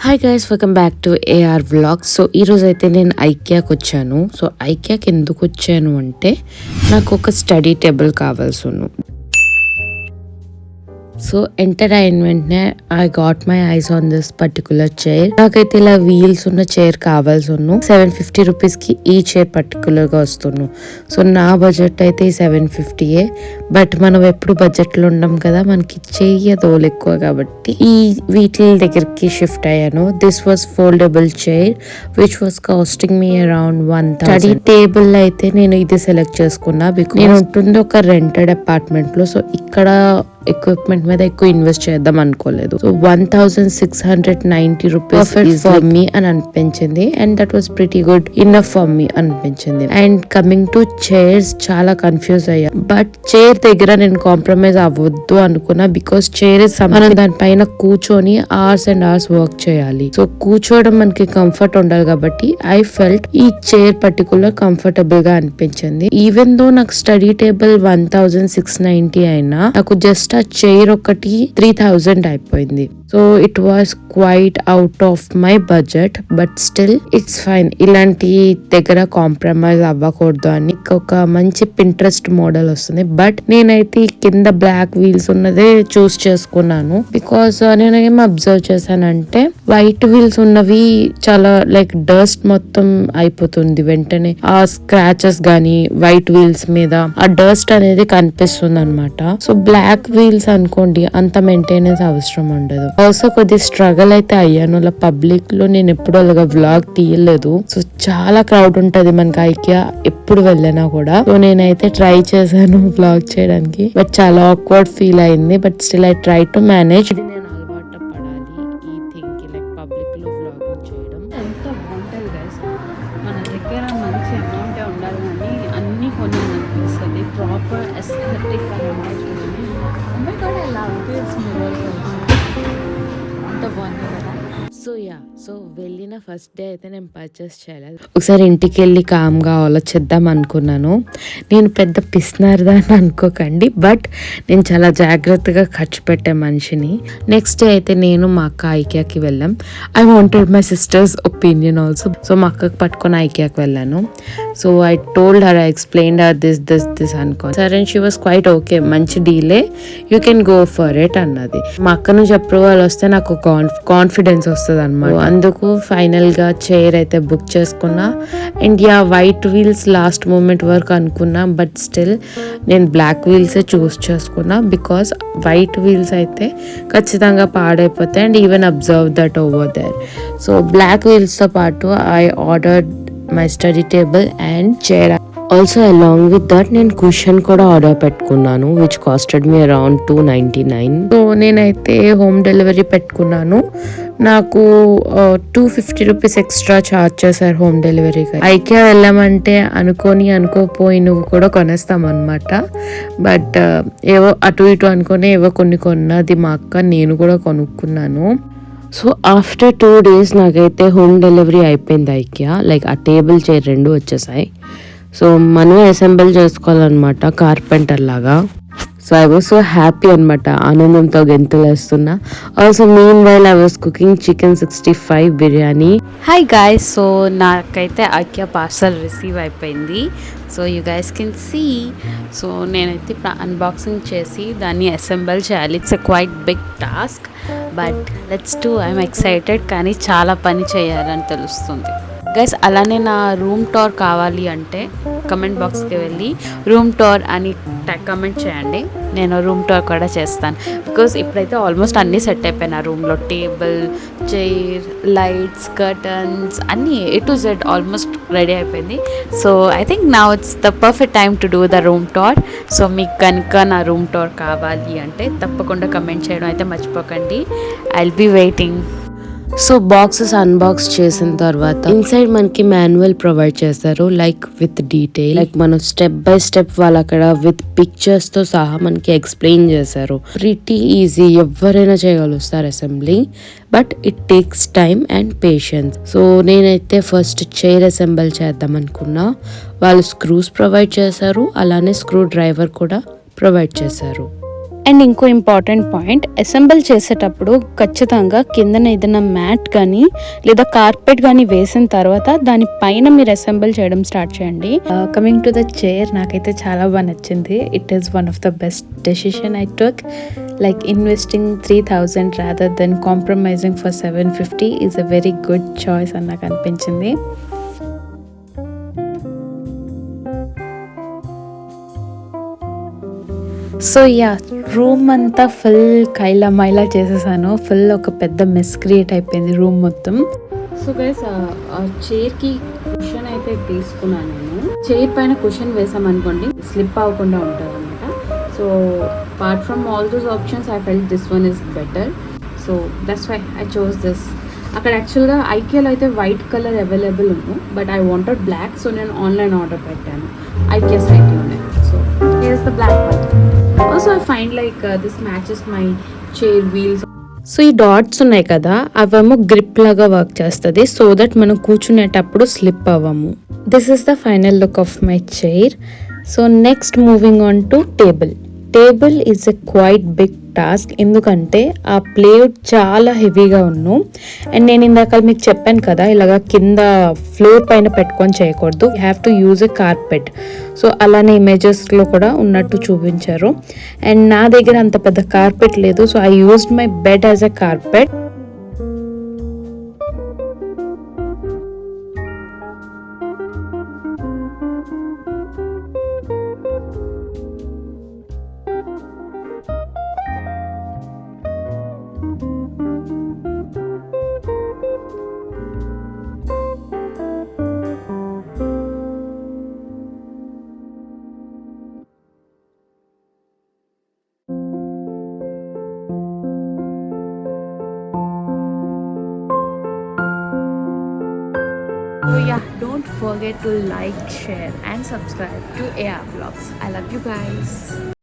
Hi guys, welcome back to AR vlogs. So ఈరోజు అయితే నేను ఐకియాకి వచ్చాను. సో ఐకియాకి ఎందుకు వచ్చాను అంటే నాకు ఒక స్టడీ టేబుల్ కావాల్సి ఉంది. సో ఎంటర్ అయిన వెంటనే I got my eyes on this particular chair. నాకైతే ఇలా వీల్స్ ఉన్న చైర్ కావాల్సి ఉన్నాను. 750 రూపీస్ కి ఈ చైర్ పర్టికులర్ గా వస్తున్నాను. సో నా బడ్జెట్ అయితే 750. బట్ మనం ఎప్పుడు బడ్జెట్ లో ఉండం కదా, మనకి చెయ్యదోలు ఎక్కువ కాబట్టి ఈ వీటి దగ్గరికి షిఫ్ట్ అయ్యాను. This was foldable chair which was costing me around 1000. Study table అయితే నేను ఇది సెలెక్ట్ చేసుకున్నా బికాస్ నేను ఉంటుంది ఒక రెంటెడ్ అపార్ట్మెంట్ లో. సో ఇక్కడ ఎక్విప్మెంట్ మీద ఎక్కువ ఇన్వెస్ట్ చేద్దాం అనుకోలేదు. సో 1690 రూపీస్ ఫర్ మీ అని అనిపించింది. And that was pretty good enough for me అనిపించింది. అండ్ కమింగ్ టు చైర్స్ చాలా కన్ఫ్యూజ్ అయ్యా. బట్ చైర్ దగ్గర నేను కాంప్రమైజ్ అవ్వద్దు అనుకున్నా బికాస్ చైర్ మనం దానిపైన కూర్చొని అవర్స్ అండ్ అవర్స్ వర్క్ చేయాలి. సో కూర్చోవడం మనకి కంఫర్ట్ ఉండాలి కాబట్టి ఐ ఫెల్ట్ ఈ చైర్ పర్టికులర్ కంఫర్టబుల్ గా అనిపించింది. ఈవెన్ దో నాకు స్టడీ టేబుల్ 1690 అయినా నాకు జస్ట్ ఆ చైర్ ఒకటి 3000 అయిపోయింది. So it was quite out of my budget. But still it's fine. ఇలాంటి దగ్గర కాంప్రమైజ్ అవ్వకూడదు అని ఒక మంచి పింట్రెస్ట్ మోడల్ వస్తుంది. బట్ నేనైతే కింద బ్లాక్ వీల్స్ ఉన్నదే చూస్ చేసుకున్నాను బికాస్ నేను ఏం అబ్జర్వ్ చేశానంటే వైట్ వీల్స్ ఉన్నవి చాలా లైక్ డస్ట్ మొత్తం అయిపోతుంది వెంటనే. ఆ స్క్రాచెస్ గానీ వైట్ వీల్స్ మీద ఆ డస్ట్ అనేది కనిపిస్తుంది అనమాట. సో బ్లాక్ వీల్స్ అనుకోండి అంత మెయింటెనెన్స్ అవసరం ఉండదు. ఆల్సో కొద్ది స్ట్రగల్ అయితే అయ్యాను. అలా పబ్లిక్ లో నేను ఎప్పుడు అలాగా వ్లాగ్ తీయలేదు. సో చాలా క్రౌడ్ ఉంటది మనకి ఐకియా ఎప్పుడు వెళ్ళినా కూడా. సో నేనైతే ట్రై చేశాను వ్లాగ్ చేయడానికి. బట్ చాలా ఆక్వర్డ్ ఫీల్ అయింది. But still I try to manage. నేను అలవాటు పడాలి ఈ థింగ్ కి, లైక్ పబ్లిక్ లో వ్లాగింగ్ చేయడం. ఎంతో బాగుంటుంది గైస్. మన దగ్గర మంచి అమౌంట్ ఉండాలి కానీ అన్ని కొన్ని అనిపిస్తుంది. ప్రాపర్ ఎస్థెటిక్ అనమాట. I love this mirrors also. అంత బాగుంది కదా. సో వెళ్ళిన ఫస్ట్ డే అయితే నేను పర్చేస్ చేయలేదు. ఒకసారి ఇంటికి వెళ్ళి కామ్గా ఆలోచిద్దాం అనుకున్నాను. నేను పెద్ద పిస్నార్దాన్ని అనుకోకండి, బట్ నేను చాలా జాగ్రత్తగా ఖర్చు పెట్టే మనిషిని. నెక్స్ట్ డే అయితే నేను మా అక్క ఐకియాకి వెళ్ళాం. I wanted my sisters opinion also. So మా అక్కకి పట్టుకొని ఐకియాకి వెళ్ళాను. So I told her, I explained her this అనుకో. సరే, షీ వాస్ క్వైట్ ఓకే, మంచి delay, you can go for it అన్నది. మా అక్క నుంచి అప్రూవల్ వస్తే నాకు కాన్ఫిడెన్స్ వస్తుంది అనమాట. అందుకు ఫైనల్ గా చైర్ అయితే బుక్ చేసుకున్నా. And white wheels last moment వరకు అనుకున్నా. బట్ స్టిల్ నేను బ్లాక్ వీల్సే చూస్ చేసుకున్నా బికాస్ వైట్ వీల్స్ అయితే ఖచ్చితంగా పాడైపోతాయి. And even observe that over there. So black wheels తో పాటు I ordered my study table and chair. Also along with that నేను కుషన్ కూడా ఆర్డర్ పెట్టుకున్నాను which costed me around 299. So నేనైతే హోమ్ డెలివరీ పెట్టుకున్నాను. నాకు 250 రూపీస్ ఎక్స్ట్రా ఛార్జ్ చేశారు home డెలివరీకి. ఐకియా వెళ్ళామంటే అనుకోపోయి నువ్వు కూడా కొనేస్తాం అనమాట. బట్ ఏవో అటు ఇటు అనుకొని ఏవో కొన్ని కొన్నది మా అక్క, నేను కూడా కొనుక్కున్నాను. సో ఆఫ్టర్ 2 days నాకైతే హోమ్ డెలివరీ అయిపోయింది ఐకియా. లైక్ ఆ టేబుల్ చైర్ 2 వచ్చేసాయి. సో మనం అసెంబుల్ చేసుకోవాలన్నమాట కార్పెంటర్ లాగా. So I was so happy అనమాట, ఆనందంతో గెంతులేస్తున్నా. Also mean while I was cooking chicken 65 biryani. Hi guys, so నాకైతే ఐకియా పార్సల్ రిసీవ్ అయిపోయింది. So you guys can see. So నేనైతే ఇప్పుడు అన్బాక్సింగ్ చేసి దాన్ని అసెంబుల్ చేయాలి. It's a quite big task, but let's do. I'm excited. కానీ చాలా పని చేయాలని తెలుస్తుంది గైస్. అలానే నా రూమ్ టూర్ కావాలి అంటే కమెంట్ బాక్స్కి వెళ్ళి రూమ్ టూర్ అని కమెంట్ చేయండి. నేను రూమ్ టూర్ కూడా చేస్తాను బికాస్ ఇప్పుడైతే ఆల్మోస్ట్ అన్నీ సెట్ అయిపోయాయి నా రూమ్లో. టేబుల్, చైర్, లైట్స్, కర్టన్స్ అన్నీ A to Z almost ready అయిపోయింది. So I think now it's the perfect time to do the room tour. So మీకు కనుక నా రూమ్ టూర్ కావాలి అంటే తప్పకుండా కమెంట్ చేయడం అయితే మర్చిపోకండి. I will be waiting. So boxes unbox చేసిన తర్వాత ఇన్సైడ్ మనకి మాన్యువల్ ప్రొవైడ్ చేస్తారు, లైక్ విత్ డీటెయిల్. లైక్ మనం స్టెప్ బై స్టెప్ వాళ్ళు అక్కడ విత్ పిక్చర్స్ తో సహా మనకి ఎక్స్ప్లెయిన్ చేశారు. ప్రిటీ ఈజీ, ఎవరైనా చేయగలుగుతారు assembly. But it takes time and patience. So నేనైతే ఫస్ట్ చైర్ అసెంబుల్ చేద్దాం అనుకున్నా. వాళ్ళు స్క్రూస్ ప్రొవైడ్ చేశారు, అలానే స్క్రూ డ్రైవర్ కూడా ప్రొవైడ్ చేశారు. అండ్ ఇంకో ఇంపార్టెంట్ పాయింట్, అసెంబుల్ చేసేటప్పుడు ఖచ్చితంగా కిందన ఏదైనా మ్యాట్ కానీ లేదా కార్పెట్ కానీ వేసిన తర్వాత దానిపైన మీరు అసెంబుల్ చేయడం స్టార్ట్ చేయండి. కమింగ్ టు ద చైర్, నాకైతే చాలా బాగా నచ్చింది. It is one of the best decision I took. Like investing 3000 rather than compromising for 750 is a very good choice అని నాకు అనిపించింది. సో యా, రూమ్ అంతా ఫుల్ కైలా మైలా చేసేసాను. ఫుల్ ఒక పెద్ద మెస్ క్రియేట్ అయిపోయింది రూమ్ మొత్తం. సో గైస్, చైర్కి కుషన్ అయితే తీసుకున్నాను నేను. చైర్ పైన కుషన్ వేసామనుకోండి స్లిప్ అవ్వకుండా ఉంటుంది అనమాట. So apart from all those options I felt this one is better. So that's why I chose this. అక్కడ యాక్చువల్గా ఐకియాలో అయితే వైట్ కలర్ అవైలబుల్ ఉంది, but I wanted black. So నేను ఆన్లైన్ ఆర్డర్ పెట్టాను ఐకియా సైట్లోనే. So here is the black one. Also I find like this matches my chair wheels. So ఈ dots ఉన్నాయి కదా, అవేమో గ్రిప్ లాగా వర్క్ చేస్తుంది సో దట్ మనం కూర్చునేటప్పుడు స్లిప్ అవ్వము. This is the final look of my chair. So next moving on to table. Table is a quite big task, ఎందుకంటే ఆ ప్లేట్ చాలా హెవీగా ఉన్నాను. అండ్ నేను ఇందాక మీకు చెప్పాను కదా, ఇలాగా కింద ఫ్లోర్ పైన పెట్టుకొని చేయకూడదు, you have to use a carpet. So అలానే ఇమేజెస్లో కూడా ఉన్నట్టు చూపించారు. అండ్ నా దగ్గర అంత పెద్ద కార్పెట్ లేదు, so I used my bed as a carpet. So yeah, don't forget to like, share and subscribe to AR Vlogs. I love you guys.